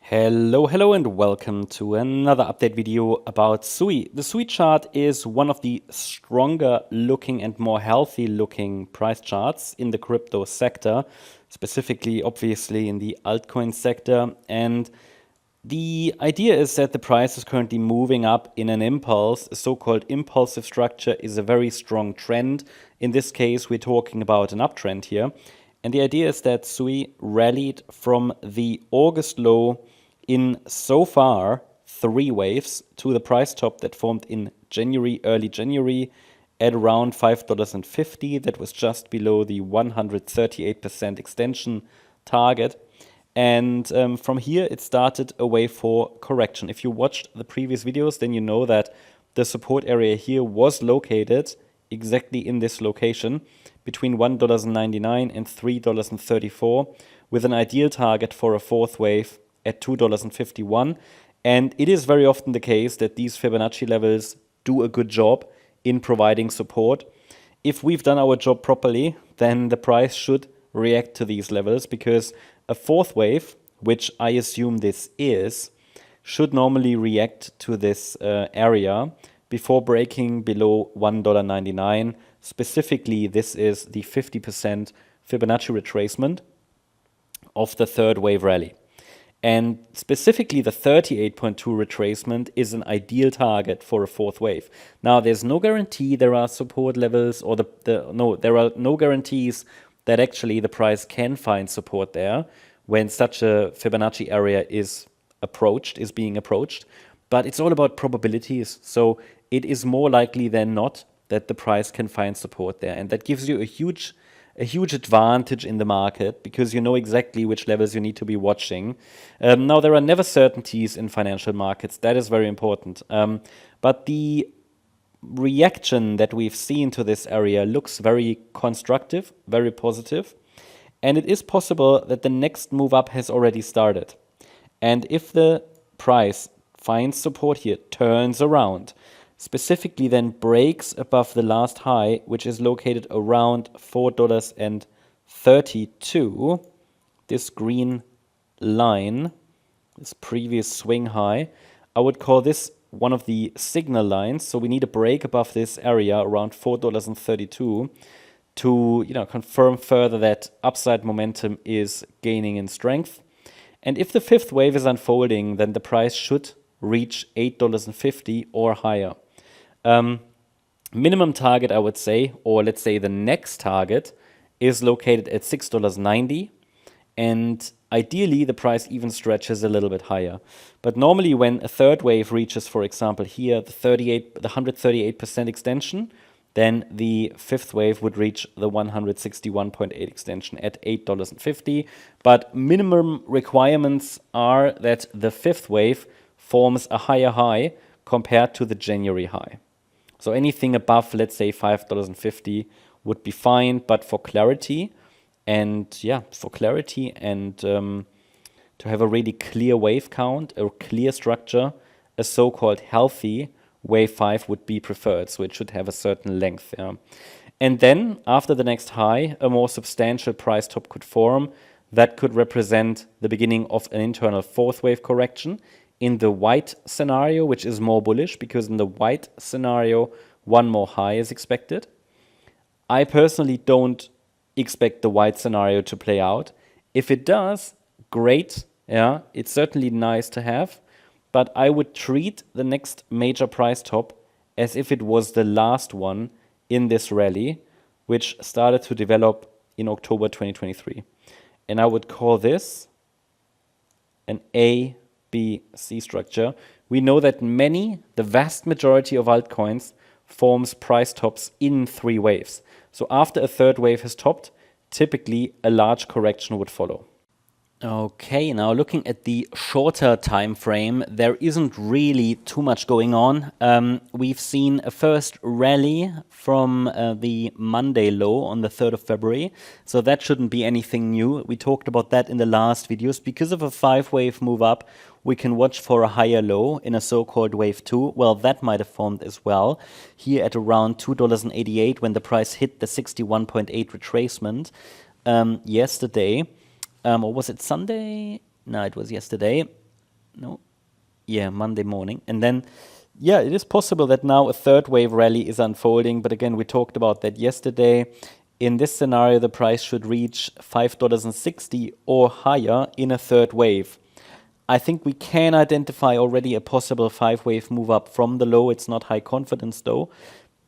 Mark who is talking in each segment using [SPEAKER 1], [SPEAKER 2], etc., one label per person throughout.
[SPEAKER 1] Hello and welcome to another update video about SUI. The SUI chart is one of the stronger looking and more healthy looking price charts in the crypto sector, specifically obviously in the altcoin sector. And the idea is that the price is currently moving up in an impulse. A so-called impulsive structure is a very strong trend. In this case, we're talking about an uptrend here. And the idea is that SUI rallied from the August low in so far 3 waves to the price top that formed in January, early January, at around $5.50. That was just below the 138% extension target. And from here, it started a wave for correction. If you watched the previous videos, then you know that the support area here was located exactly in this location between $1.99 and $3.34, with an ideal target for a fourth wave at $2.51. And it is very often the case that these Fibonacci levels do a good job in providing support. If we've done our job properly, then the price should react to these levels, because a fourth wave, which I assume this is, should normally react to this area before breaking below $1.99. Specifically, this is the 50% Fibonacci retracement of the third wave rally. And specifically, the 38.2 retracement is an ideal target for a fourth wave. Now, there's no guarantee there are support levels, or there are no guarantees that actually the price can find support there when such a Fibonacci area is being approached. But it's all about probabilities. So it is more likely than not that the price can find support there. And that gives you a huge advantage in the market, because you know exactly which levels you need to be watching. Now, there are never certainties in financial markets. That is very important. But the reaction that we've seen to this area looks very constructive, very positive. And it is possible that the next move up has already started. And if the price finds support here, turns around, specifically then breaks above the last high, which is located around $4.32, this green line, this previous swing high, I would call this one of the signal lines. So we need a break above this area around $4.32 to confirm further that upside momentum is gaining in strength. And if the fifth wave is unfolding, then the price should reach $8.50 or higher. Minimum target, I would say, or let's say the next target, is located at $6.90. And ideally, the price even stretches a little bit higher. But normally when a third wave reaches, for example, here, the 138% extension, then the fifth wave would reach the 161.8 extension at $8.50. But minimum requirements are that the fifth wave forms a higher high compared to the January high. So anything above, let's say, $5.50 would be fine. But for clarity and to have a really clear wave count, a clear structure, a so-called healthy wave 5 would be preferred. So it should have a certain length. And then after the next high, a more substantial price top could form. That could represent the beginning of an internal fourth wave correction in the white scenario, which is more bullish, because in the white scenario, one more high is expected. I personally don't expect the white scenario to play out. If it does, great. It's certainly nice to have. But I would treat the next major price top as if it was the last one in this rally, which started to develop in October 2023. And I would call this an A, B, C structure. We know that the vast majority of altcoins forms price tops in 3 waves. So after a third wave has topped, typically a large correction would follow. Okay, now looking at the shorter time frame, there isn't really too much going on. We've seen a first rally from the Monday low on the 3rd of February, so that shouldn't be anything new. We talked about that in the last videos. Because of a 5-wave move up, we can watch for a higher low in a so-called wave 2. Well, that might have formed as well, here at around $2.88 when the price hit the 61.8 retracement yesterday. Or was it Sunday? No, it was yesterday. No, yeah, Monday morning. And then, yeah, it is possible that now a third wave rally is unfolding. But again, we talked about that yesterday. In this scenario, the price should reach $5.60 or higher in a third wave. I think we can identify already a possible 5-wave move up from the low. It's not high confidence though.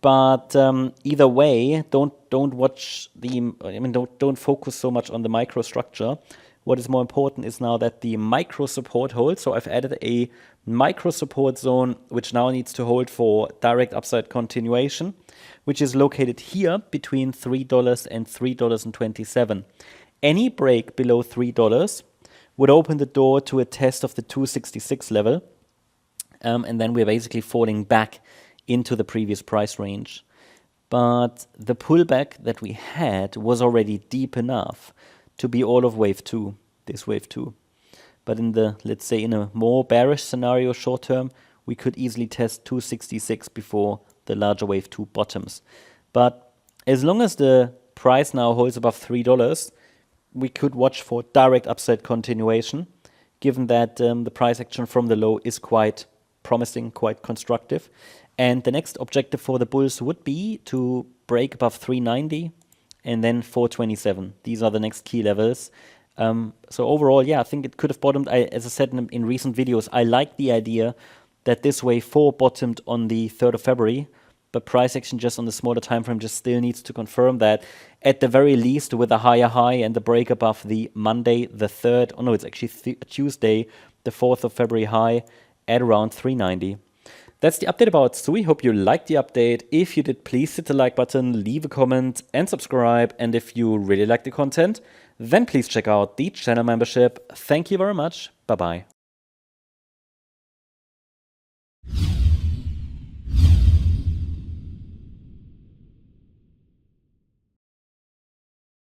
[SPEAKER 1] But either way, don't watch the. I mean, don't focus so much on the microstructure. What is more important is now that the micro support holds. So I've added a micro support zone, which now needs to hold for direct upside continuation, which is located here between $3 and $3.27. Any break below $3 would open the door to a test of the 266 level. And then we're basically falling back into the previous price range. But the pullback that we had was already deep enough to be all of wave 2, this wave 2. But in the, let's say, in a more bearish scenario short term, we could easily test 266 before the larger wave 2 bottoms. But as long as the price now holds above $3, we could watch for direct upside continuation, given that the price action from the low is quite promising, quite constructive. And the next objective for the bulls would be to break above 390 and then 427. These are the next key levels. So overall, yeah, I think it could have bottomed. As I said in recent videos, I like the idea that this wave 4 bottomed on the 3rd of February, but price action just on the smaller time frame just still needs to confirm that, at the very least with a higher high and the break above the Monday, the 3rd, oh no, it's actually Tuesday, the 4th of February high at around 390. That's the update about SUI. Hope you liked the update. If you did, please hit the like button, leave a comment and subscribe. And if you really like the content, then please check out the channel membership. Thank you very much. Bye-bye.